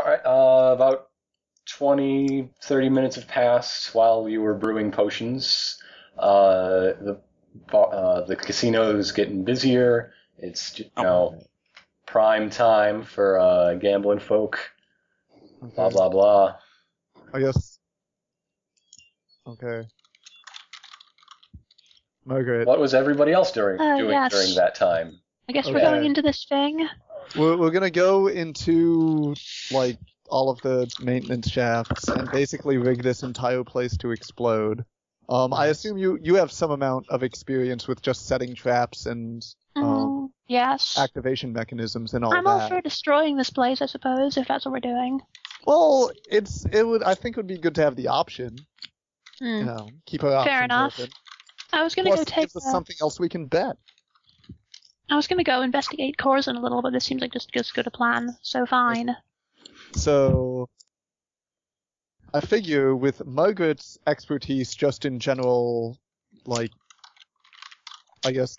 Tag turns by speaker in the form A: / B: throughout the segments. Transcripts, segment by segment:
A: All right. About 20, 30 minutes have passed while you were brewing potions. The casino's getting busier. It's prime time for gambling folk.
B: Okay.
A: Blah blah blah.
B: I guess. Okay. Margaret.
A: What was everybody else doing
C: yes.
A: during that time?
C: I guess
B: Okay.
C: we're going into this thing.
B: We're gonna go into like all of the maintenance shafts and basically rig this entire place to explode. I assume you have some amount of experience with just setting traps and
C: Yes.
B: activation mechanisms and all
C: I'm
B: that.
C: all for destroying this place, I suppose, if that's what we're doing.
B: Well, I think it would be good to have the option. You know, keep our options
C: Fair enough.
B: open.
C: I was gonna
B: Plus,
C: go
B: it
C: take.
B: gives us something else we can bet.
C: I was gonna go investigate Corzin a little, but this seems like just as good a plan. So fine.
B: So, I figure with Margaret's expertise just in general, like, I guess,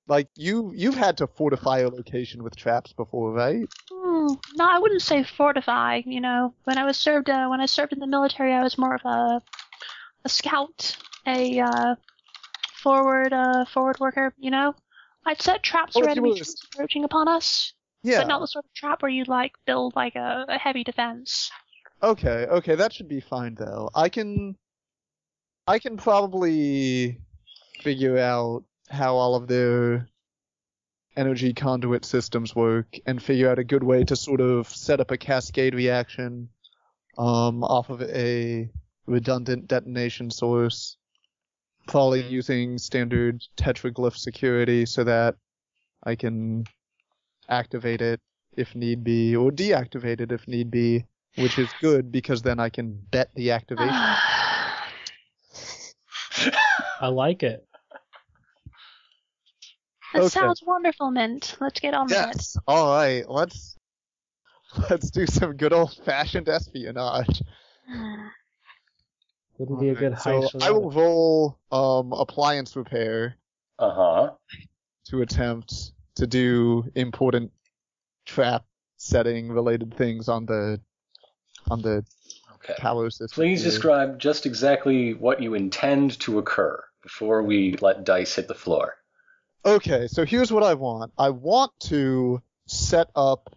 B: like, you've had to fortify a location with traps before, right?
C: No, I wouldn't say fortify. You know, when I served in the military, I was more of a scout, a forward worker. You know, I'd set traps for enemy troops approaching upon us.
B: Yeah.
C: But not the sort of trap where you'd like build like a heavy defense.
B: Okay, that should be fine though. I can probably figure out how all of their energy conduit systems work and figure out a good way to sort of set up a cascade reaction off of a redundant detonation source, probably using standard tetraglyph security so that I can activate it if need be, or deactivate it if need be, which is good because then I can bet the activation.
D: I like it.
C: That sounds wonderful, Mint. Let's get on with it.
B: Yes. All right. Let's do some good old-fashioned espionage.
D: Wouldn't be a good
B: So
D: heist.
B: I will roll appliance repair. To attempt to do important trap setting related things on the power system.
A: Please describe just exactly what you intend to occur before we let dice hit the floor.
B: Okay, so here's what I want. I want to set up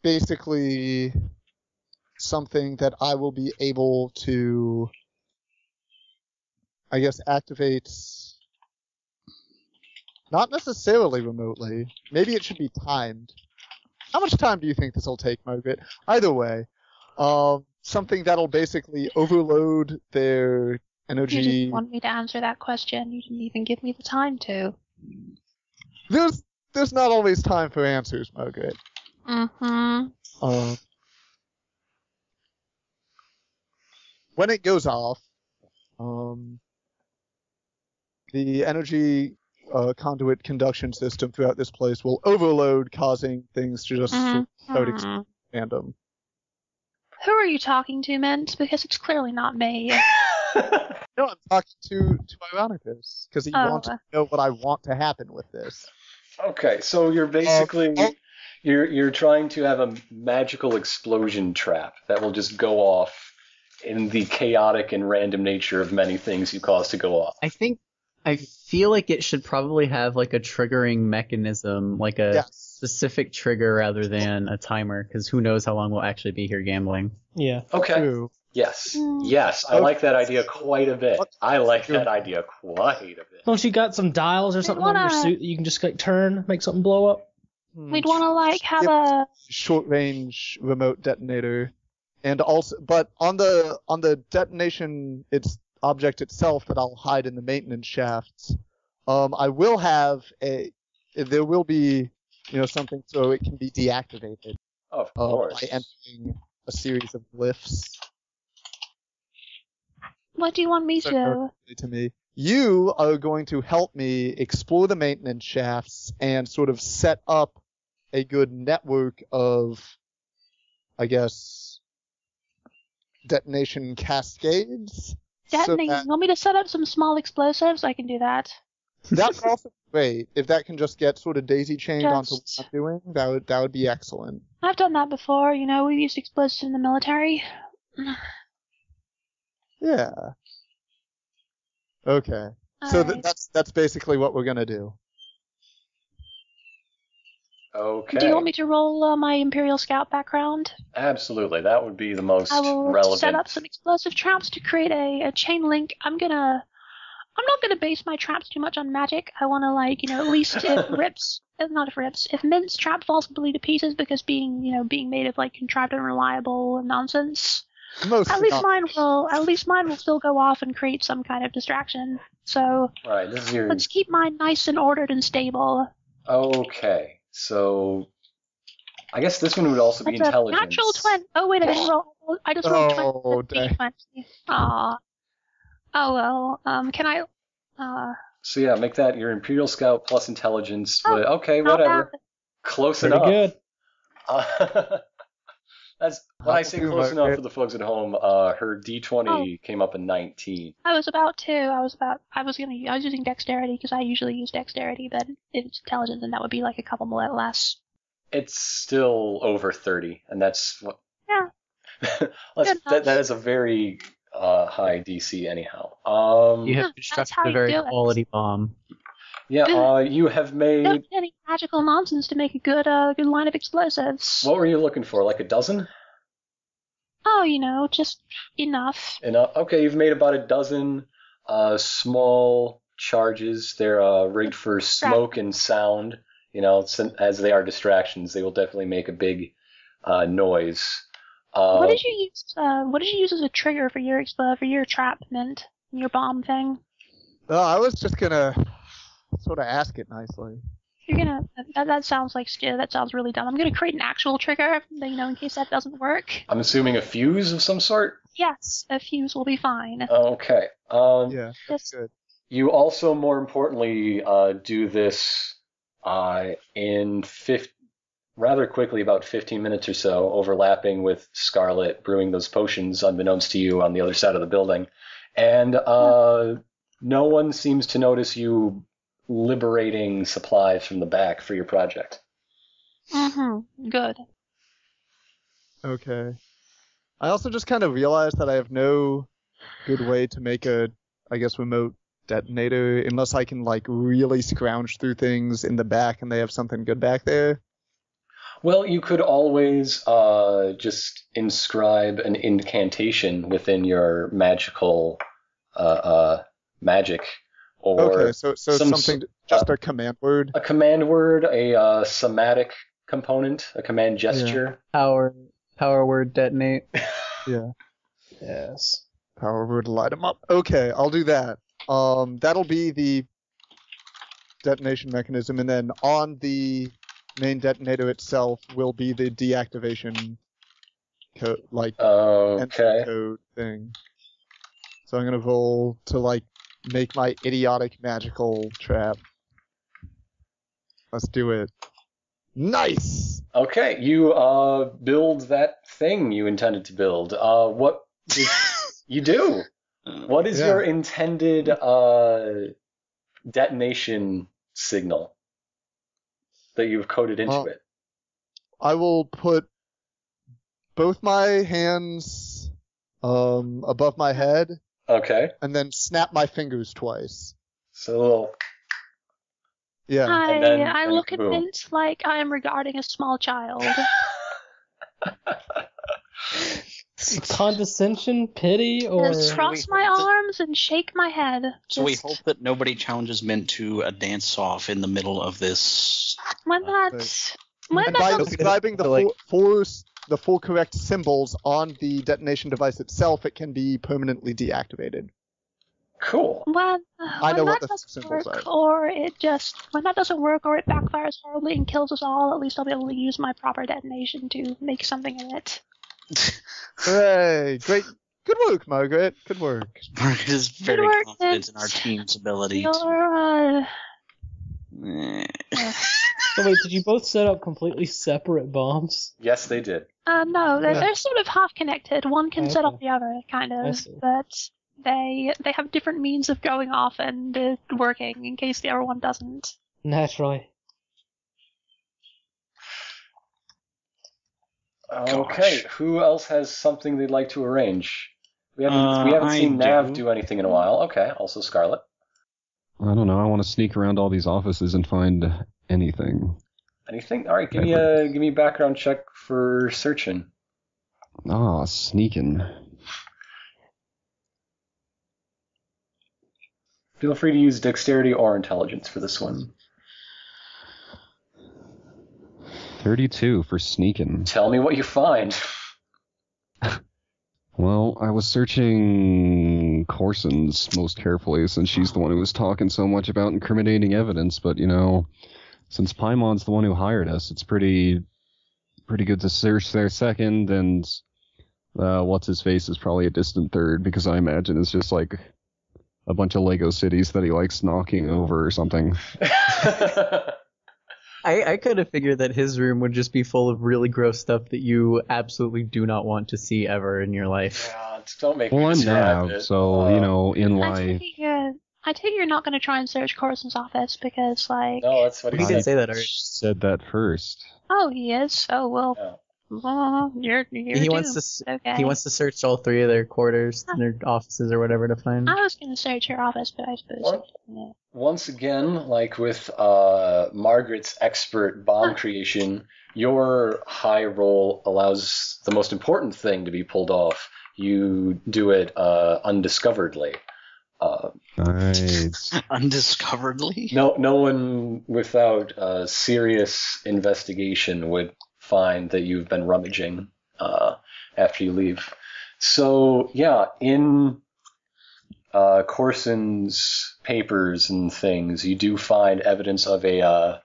B: basically something that I will be able to, I guess, activate, not necessarily remotely. Maybe it should be timed. How much time do you think this will take, Margaret? Either way, something that'll basically overload their energy.
C: You just want me to answer that question. You didn't even give me the time to.
B: There's not always time for answers, Margaret. When it goes off, the energy conduit conduction system throughout this place will overload, causing things to just start exploding random.
C: Who are you talking to, Mint? Because it's clearly not me.
B: No, I'm talking to Ironicus, because he wants to know what I want to happen with this.
A: Okay, so you're basically you're trying to have a magical explosion trap that will just go off in the chaotic and random nature of many things you cause to go off.
E: I feel like it should probably have like a triggering mechanism, like a specific trigger rather than a timer, because who knows how long we'll actually be here gambling.
D: Yeah.
A: Okay.
B: True.
A: Yes. I like that idea quite a bit.
D: Don't you got some dials or something on your suit that you can just like turn, make something blow up?
C: We'd want to like have a
B: short range remote detonator, and also, but on the detonation object itself that I'll hide in the maintenance shafts, I will have there will be something so it can be deactivated.
A: Of course.
B: By entering a series of glyphs.
C: What do you want me to?
B: To me, you are going to help me explore the maintenance shafts and sort of set up a good network of, I guess, detonation cascades.
C: You want me to set up some small explosives? I can do that.
B: That would also be great. If that can just get sort of daisy-chained onto what I'm doing, that would be excellent.
C: I've done that before, you know, we've used explosives in the military.
B: Yeah. Okay. So that's basically what we're gonna do.
A: Okay.
C: Do you want me to roll my Imperial Scout background?
A: Absolutely. That would be the most
C: I will
A: relevant.
C: set up some explosive traps to create a chain link. I'm not gonna base my traps too much on magic. I wanna at least if Mint's trap falls completely to pieces because being made of contrived and unreliable nonsense. At least mine will still go off and create some kind of distraction. So
A: right,
C: let's keep mine nice and ordered and stable.
A: Okay. So I guess this one would also be intelligence.
C: Natural 20. Oh wait, I didn't roll. I just rolled 20. Aw. Oh well. Can I?
A: So yeah, make that your Imperial Scout plus intelligence. But okay, whatever.
C: Bad.
A: Close
D: Pretty
A: enough.
D: good.
A: That's when I say close enough for the folks at home. Her D20 came up in 19.
C: I was using dexterity because I usually use dexterity, but if it's intelligence, then that would be like a couple more less.
A: It's still over 30, and that's what.
C: Yeah.
A: That is a very high DC anyhow.
E: You have constructed a very quality bomb.
A: Yeah, you have made.
C: Don't need any magical nonsense to make a good line of explosives.
A: What were you looking for? Like a dozen?
C: Oh, just enough.
A: Enough. Okay, you've made about a dozen small charges. They're rigged for smoke and sound. As they are distractions, they will definitely make a big noise.
C: What did you use? What did you use as a trigger for your trap, Mint? Your bomb thing?
B: Oh, I was just gonna sort of ask it nicely.
C: You're gonna. That sounds really dumb. I'm gonna create an actual trigger, in case that doesn't work.
A: I'm assuming a fuse of some sort?
C: Yes, a fuse will be fine.
A: Okay.
B: Yeah, that's good.
A: You also, more importantly, do this rather quickly, about 15 minutes or so, overlapping with Scarlet brewing those potions unbeknownst to you on the other side of the building. And no one seems to notice you liberating supplies from the back for your project.
C: Mm-hmm. Good.
B: Okay. I also just kind of realized that I have no good way to make a, remote detonator unless I can, really scrounge through things in the back and they have something good back there.
A: Well, you could always just inscribe an incantation within your magical magic. Or
B: okay, so something, just a command word?
A: A command word, a somatic component, a command gesture.
E: Yeah. Power word detonate.
B: Yeah.
D: Yes.
B: Power word light them up. Okay, I'll do that. That'll be the detonation mechanism, and then on the main detonator itself will be the deactivation code, entry code thing. So I'm gonna roll to make my idiotic magical trap. Let's do it. Nice!
A: Okay, you build that thing you intended to build. What did you do? What is your intended detonation signal that you've coded into it?
B: I will put both my hands above my head.
A: Okay.
B: And then snap my fingers twice.
A: So.
B: Yeah.
C: I look at Mint like I am regarding a small child.
D: Condescension, pity, or
C: just cross my arms and shake my head.
F: So we hope that nobody challenges Mint to a dance-off in the middle of this.
B: By describing the full correct symbols on the detonation device itself, it can be permanently deactivated.
A: Cool.
B: I know what the symbols are.
C: When that doesn't work or it backfires horribly and kills us all, at least I'll be able to use my proper detonation to make something of it.
B: Hooray! Great. Good work, Margaret. Good work.
F: Margaret is very confident in our team's ability.
D: So wait, did you both set up completely separate bombs?
A: Yes, they did.
C: No, they're sort of half connected. One can set off the other, kind of. But They have different means of going off and working in case the other one doesn't.
D: Naturally.
A: Okay,
F: Gosh.
A: who else has something they'd like to arrange? We haven't
F: I
A: seen Nav
F: do.
A: do anything in a while. Okay, also Scarlet.
G: I don't know. I want to sneak around all these offices and find anything.
A: Anything? All right, give me a background check for searching.
G: Ah, sneaking.
A: Feel free to use dexterity or intelligence for this one.
G: 32 for sneaking.
A: Tell me what you find.
G: Well, I was searching Corson's most carefully since she's the one who was talking so much about incriminating evidence, but, since Paimon's the one who hired us, it's pretty good to search there second, and what's-his-face is probably a distant third, because I imagine it's just like a bunch of Lego cities that he likes knocking over or something.
E: I kind of figured that his room would just be full of really gross stuff that you absolutely do not want to see ever in your life.
A: Yeah, don't make me
G: Well, I'm
A: describe
G: Nav,
A: it.
G: so, in
C: I
G: life...
C: take you're not going to try and search Corson's office because, like...
A: No, that's what
E: He
A: he
E: didn't
A: said.
E: say that already.
G: said that first.
C: Oh, he is? Oh, well...
A: Yeah.
C: Well, you're
E: He wants
C: doomed.
E: to
C: Okay.
E: He wants to search all three of their quarters, their offices or whatever to find.
C: I was going to search your office, but I suppose...
A: What? Once again, like with Margaret's expert bomb creation, your high roll allows the most important thing to be pulled off. You do it undiscoveredly.
G: Nice.
F: Undiscoveredly?
A: No one without serious investigation would find that you've been rummaging after you leave. So, yeah, in Corson's papers and things, you do find evidence of a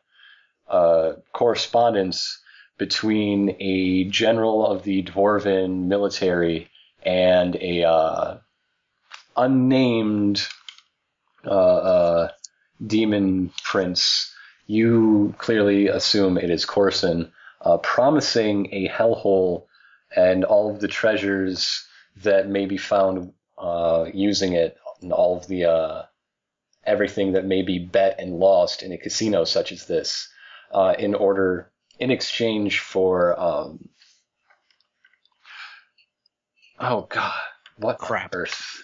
A: correspondence between a general of the Dwarven military and a unnamed demon prince. You clearly assume it is Corson, promising a hellhole and all of the treasures that may be found using it, and all of the everything that may be bet and lost in a casino such as this, in exchange for oh god, what
F: Crap.
A: on earth?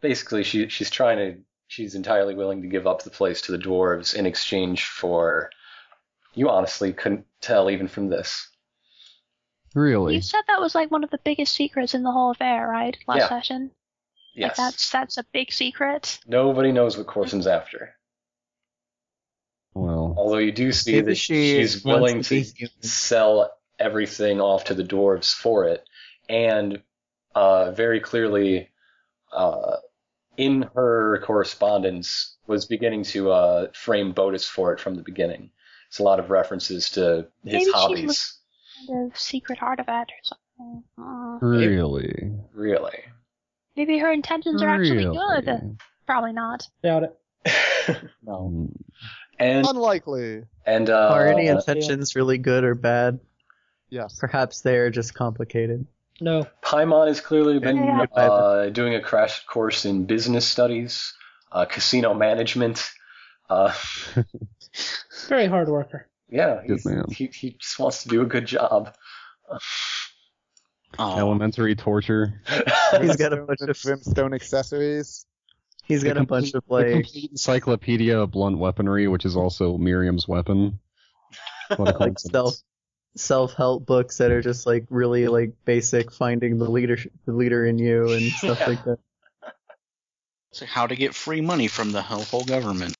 A: Basically, she's entirely willing to give up the place to the dwarves in exchange for. You honestly couldn't tell even from this.
G: Really?
C: You said that was like one of the biggest secrets in the whole affair, right? Last session?
A: Yes.
C: Like that's a big secret.
A: Nobody knows what Corson's after.
G: Well,
A: Although you do see
E: Maybe
A: that she's
E: wants
A: willing
E: to be
A: to
E: human.
A: sell everything off to the dwarves for it, and very clearly, in her correspondence, was beginning to frame Bodis for it from the beginning. It's a lot of references to his
C: Maybe she
A: hobbies.
C: Kind of secret artifact or something.
G: really?
A: Really.
C: Maybe her intentions are actually
G: Really?
C: good. Probably not.
D: Doubt it.
G: No.
A: and
B: Unlikely.
A: and
E: Are any intentions really good or bad?
B: Yes.
E: Perhaps they are just complicated.
D: No.
A: Paimon has clearly been
C: Yeah.
A: doing a crash course in business studies, casino management.
D: Very hard worker.
A: Yeah,
G: Good man.
A: he just wants to do a good job.
F: Oh,
G: Elementary torture.
E: He's got a bunch of
B: brimstone accessories.
E: He's got a bunch of
G: The
E: like
G: complete encyclopedia of blunt weaponry, which is also Miriam's weapon. What a
E: like
G: coincidence.
E: self-help books that are just like really like basic, finding the leader in you and stuff like that.
F: so how to get free money from the whole government.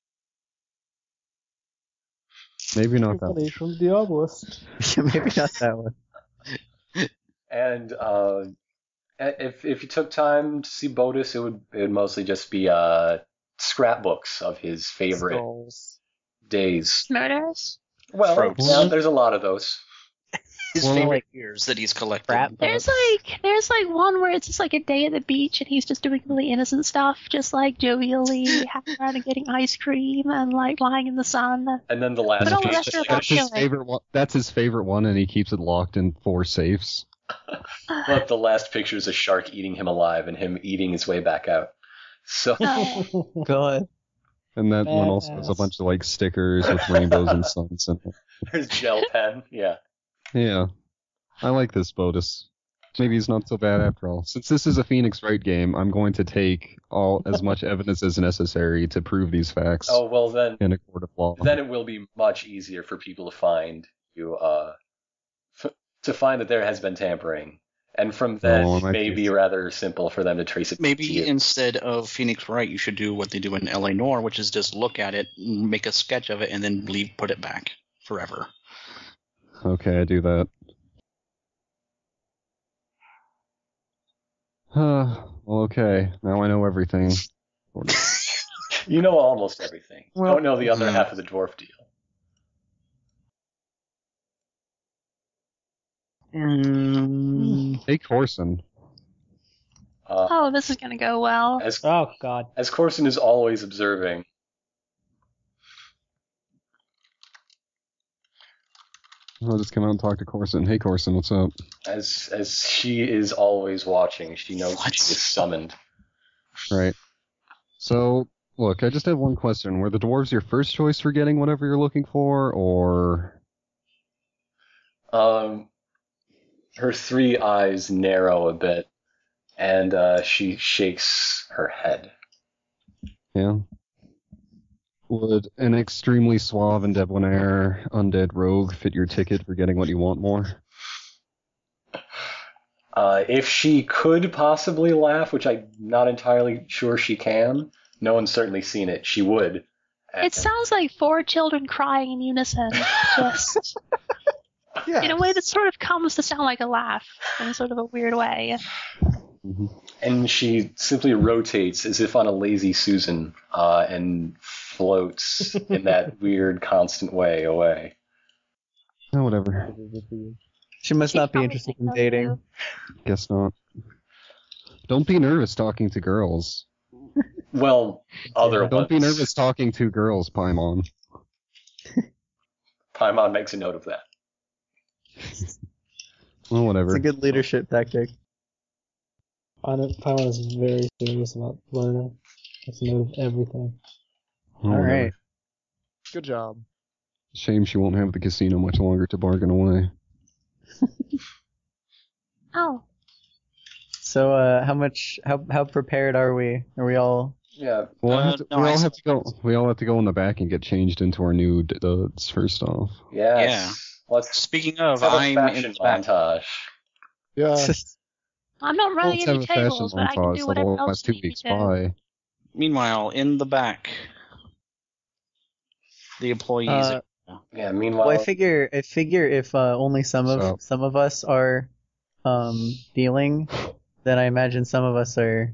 G: Maybe not that
D: Money
G: much.
D: from Diabolist.
E: Maybe not that one.
A: And if you took time to see Bodis, it would mostly just be scrapbooks of his favorite
B: Skulls.
A: days.
C: Murders?
A: Well,
F: Throats.
A: yeah, there's a lot of those.
F: His
G: Well,
F: favorite
G: like-
F: years that he's collected.
E: Crap.
C: There's like one where it's just like a day at the beach and he's just doing really innocent stuff, just like jovially hanging around and getting ice cream and like lying in the sun.
A: And then the last
C: But all the
A: page
C: rest
A: is
C: are
A: like,
C: about
G: That's his
C: killing.
G: favorite one. That's his favorite one, and he keeps it locked in 4 safes.
A: But the last picture is a shark eating him alive and him eating his way back out. So
E: God.
G: And that one also has a bunch of like stickers with rainbows and suns in it.
A: there's gel pen. Yeah.
G: Yeah. I like this Bodus. Maybe he's not so bad after all. Since this is a Phoenix Wright game, I'm going to take as much evidence as necessary to prove these facts
A: Oh well, then
G: in a court of law.
A: it will be much easier for people to find you, to find that there has been tampering, and from then it may be rather simple for them to trace it.
F: Maybe instead of Phoenix Wright, you should do what they do in LA Noire, which is just look at it, make a sketch of it, and then put it back forever.
G: Okay, I do that. Well, okay. Now I know everything.
A: You know almost everything. You don't know the other half of the dwarf deal.
G: Hey, Corson.
C: Oh, this is gonna go well.
D: Oh, God.
A: As Corson is always observing.
G: I'll just come out and talk to Corson. Hey, Corson, what's up?
A: As she is always watching, she knows she is summoned.
G: Right. So, look, I just have one question. Were the dwarves your first choice for getting whatever you're looking for, or...?
A: Her three eyes narrow a bit, and she shakes her head.
G: Yeah. Would an extremely suave and debonair undead rogue fit your ticket for getting what you want more?
A: If she could possibly laugh, which I'm not entirely sure she can, no one's certainly seen it, she would.
C: It sounds like four children crying in unison, just in a way that sort of comes to sound like a laugh in sort of a weird way.
G: Mm-hmm.
A: And she simply rotates as if on a lazy Susan, and floats in that weird, constant way away.
G: Oh, whatever.
E: She must not be interested in dating.
G: Guess not. Don't be nervous talking to girls.
A: Well, other ones.
G: Don't be nervous talking to girls, Paimon.
A: Paimon makes a note of that.
G: Well, whatever.
E: It's a good leadership tactic.
D: Paimon is very serious about learning. That's a note of everything.
G: Oh,
E: All right.
B: Good job.
G: Shame she won't have the casino much longer to bargain away.
C: Oh.
E: So, how prepared are we? Are we all?
A: Yeah.
G: We all have to go in the back and get changed into our new duds first off.
A: Yes.
F: Yeah. Speaking of,
A: have a
F: I'm
A: fashion
F: in the back.
A: montage.
B: Yeah.
C: I'm not running any tables, but I can do whatever else you
G: 2
C: need
G: weeks
C: me to.
G: by.
F: Meanwhile, in the back, the employees.
A: Yeah. Meanwhile,
E: Well, I figure if only some of us are dealing, then I imagine some of us are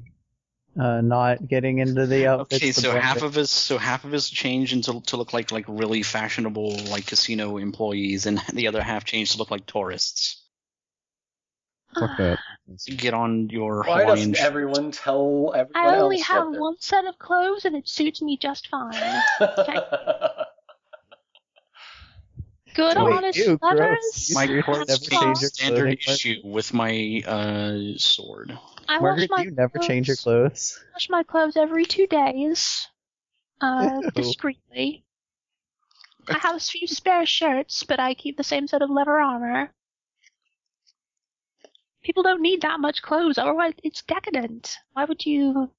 E: not getting into the outfits.
F: Okay, so half of us change to look like really fashionable like casino employees, and the other half change to look like tourists.
G: Fuck that.
F: Get on your
A: why
F: Hawaiian.
A: doesn't everyone tell everyone
C: I only
A: else
C: have
A: what
C: one set of clothes, and it suits me just fine. Okay. Good, honest lovers.
F: My clothes
E: Never
F: came
E: change your
F: standard
E: clothing.
F: issue with my sword.
C: I wash
E: Margaret,
C: my
E: do you never change your clothes?
C: wash my clothes every 2 days, discreetly. I have a few spare shirts, but I keep the same set of leather armor. People don't need that much clothes, otherwise it's decadent. Why would you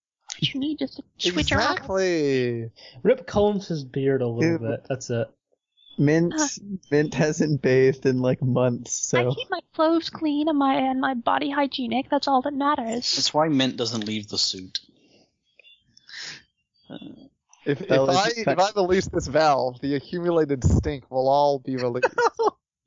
C: need just to switch around?
B: Exactly.
D: Rip combs his beard a little bit. That's it.
E: Mint hasn't bathed in like months, so
C: I keep my clothes clean and my body hygienic. That's all that matters.
F: That's why Mint doesn't leave the suit.
B: If
E: Well,
B: I release this valve, the accumulated stink will all be released.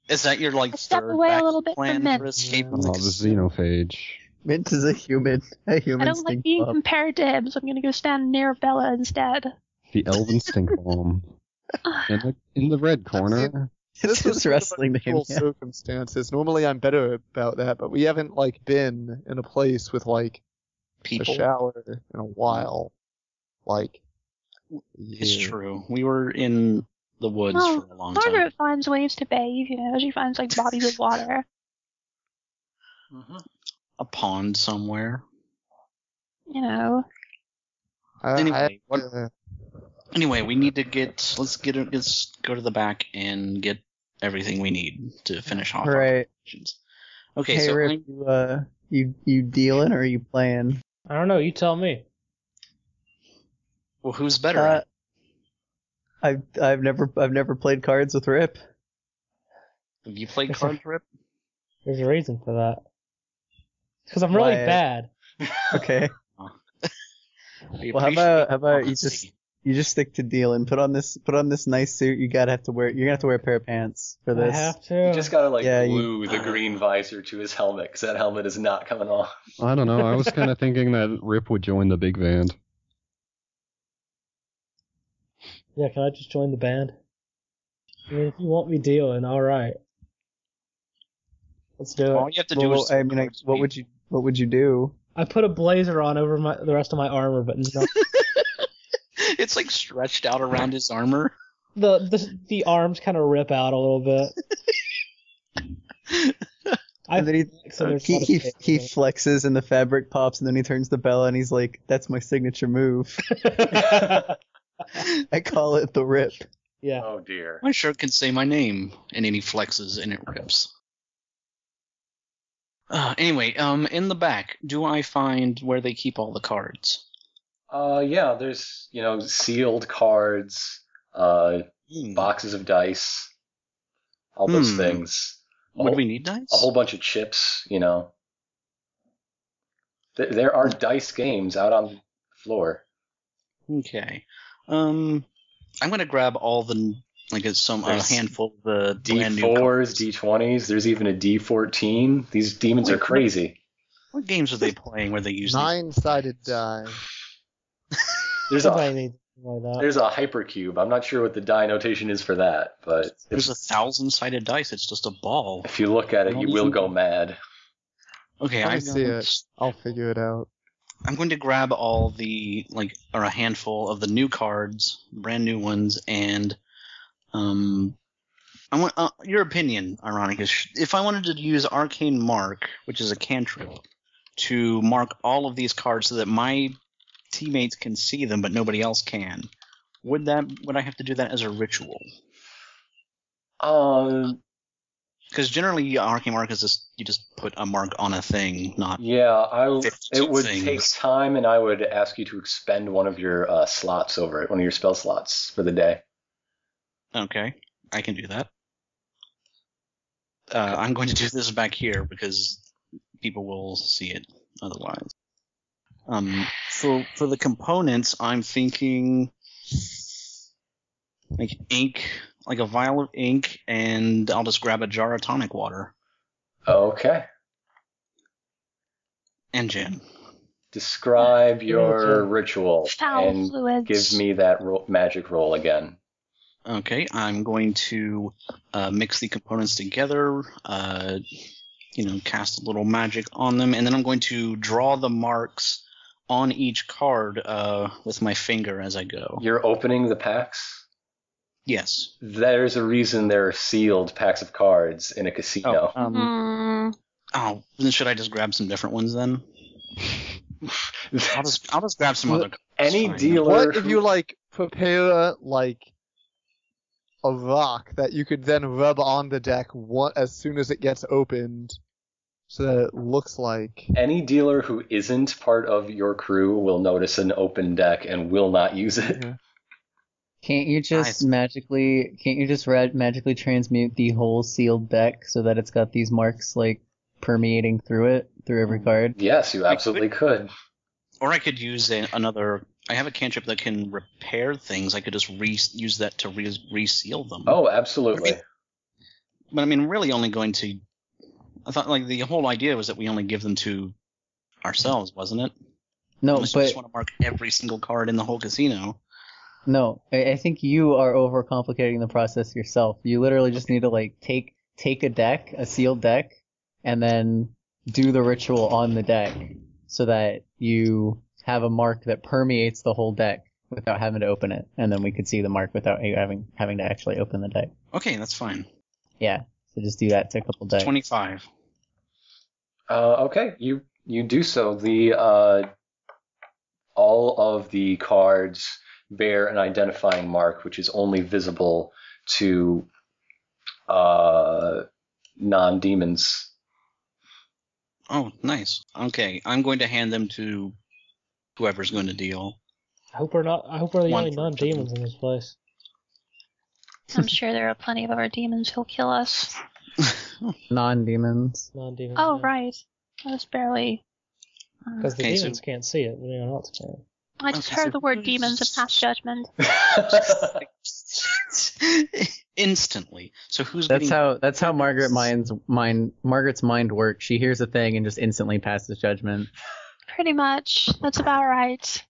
F: Is that your like
C: Step
F: third
C: away a
F: backup
C: little bit from
F: plan
C: Mint.
F: for escape
G: Oh,
F: from the
G: the
F: casino?
G: xenophage.
E: Mint is a human
C: I don't like
E: stink
C: being
E: bomb.
C: compared to him, so I'm gonna go stand near Bella instead.
G: The elven stink bomb. In the red corner.
E: It's just wrestling to him.
B: Unusual circumstances. Normally I'm better about that, but we haven't like been in a place with like
F: People.
B: a shower in a while. Like,
F: It's
B: yeah.
F: true. We were in the woods
C: Oh,
F: for a long time.
C: Margaret finds ways to bathe, she finds like bodies of water.
A: Mm-hmm.
F: A pond somewhere.
C: You know.
F: Anyway, we need to let's go to the back and get everything we need to finish off our missions. Okay,
E: hey,
F: so
E: Rip, you dealing or are you playing?
D: I don't know. You tell me.
F: Well, who's better at it?
E: I've never played cards with Rip.
F: Have you played cards, Rip?
D: There's a reason for that. Because I'm really bad.
E: Okay. Well, how about you just stick to dealing? Put on this nice suit. You're gonna have to wear a pair of pants for this.
D: I have to.
A: You just gotta glue the green visor to his helmet, because that helmet is not coming off.
G: I don't know. I was kind of thinking that Rip would join the big band.
D: Yeah, can I just join the band? I mean, if you want me dealing, all right. Let's do it.
F: All you have to do is.
E: I mean, what would you do?
D: I put a blazer on over the rest of my armor, but no.
F: It's like stretched out around his armor.
D: The arms kind of rip out a little bit.
E: And then he flexes and the fabric pops, and then he turns the bell and he's like, "That's my signature move." I call it the rip.
D: Yeah.
A: Oh dear.
F: My shirt can say my name, and then he flexes and it rips. Anyway, in the back, do I find where they keep all the cards?
A: Yeah, there's, sealed cards, boxes of dice, all those things.
F: Would we need dice?
A: A whole bunch of chips, There are dice games out on the floor.
F: Okay. I'm gonna grab all the, a handful of the brand new cards.
A: D4s, D20s, there's even a D14. These demons are crazy.
F: What games are they playing where they use
B: 9-sided die.
A: There's a hypercube. I'm not sure what the die notation is for that, but
F: there's 1,000-sided dice. It's just a ball.
A: If you look at it, you will go mad.
F: Okay,
B: I see it. I'll figure it out.
F: I'm going to grab all the or a handful of the new cards, brand new ones, and I want your opinion, Ironicus. If I wanted to use Arcane Mark, which is a cantrip, to mark all of these cards so that my teammates can see them but nobody else can, would I have to do that as a ritual? Because generally Arcane Mark is you just put a mark on a thing, not
A: it would take time, and I would ask you to expend one of your slots over it, one of your spell slots for the day.
F: Okay, I can do that. I'm going to do this back here because people will see it otherwise. For the components, I'm thinking ink, a vial of ink, and I'll just grab a jar of tonic water.
A: Okay.
F: And gin.
A: Describe your ritual
C: Foul fluids.
A: Give me that magic roll again.
F: Okay, I'm going to mix the components together, cast a little magic on them, and then I'm going to draw the marks on each card with my finger as I go.
A: You're opening the packs?
F: Yes.
A: There's a reason there are sealed packs of cards in a casino.
F: Then should I just grab some different ones then? I'll just grab some other cards.
A: Any dealer.
B: What if you prepare a rock that you could then rub on the deck as soon as it gets opened, so that it looks like...
A: Any dealer who isn't part of your crew will notice an open deck and will not use it.
B: Yeah.
E: Can't you just magically transmute the whole sealed deck so that it's got these marks permeating through every card?
A: Yes, you absolutely could.
F: Or I could use another. I have a cantrip that can repair things. I could just use that to reseal them.
A: Oh, absolutely.
F: But I mean, really only going to. I thought the whole idea was that we only give them to ourselves, wasn't it?
E: No,
F: Unless you just want to mark every single card in the whole casino.
E: No, I think you are overcomplicating the process yourself. You literally just need to take a deck, a sealed deck, and then do the ritual on the deck so that you have a mark that permeates the whole deck without having to open it, and then we could see the mark without you having to actually open the deck.
F: Okay, that's fine.
E: Yeah, so just do that to a couple decks.
F: 25.
A: Okay, you do so. The all of the cards bear an identifying mark, which is only visible to non-demons.
F: Oh, nice. Okay, I'm going to hand them to whoever's going to deal.
D: I hope we're the
F: One
D: only
F: for
D: non-demons in this place.
C: I'm sure there are plenty of other demons who'll kill us.
E: Non-demons.
D: Non-demons.
C: Oh,
D: yeah.
C: right. I was barely...
D: Because the
F: Okay, so-
D: demons can't see it, but anyone else can.
C: I just
F: Okay,
C: heard
F: so
C: the word
F: who's-
C: demons and passed judgment.
F: Instantly. So who's
E: That's
F: getting...
E: how Margaret's mind works. She hears a thing and just instantly passes judgment.
C: Pretty much. That's about right.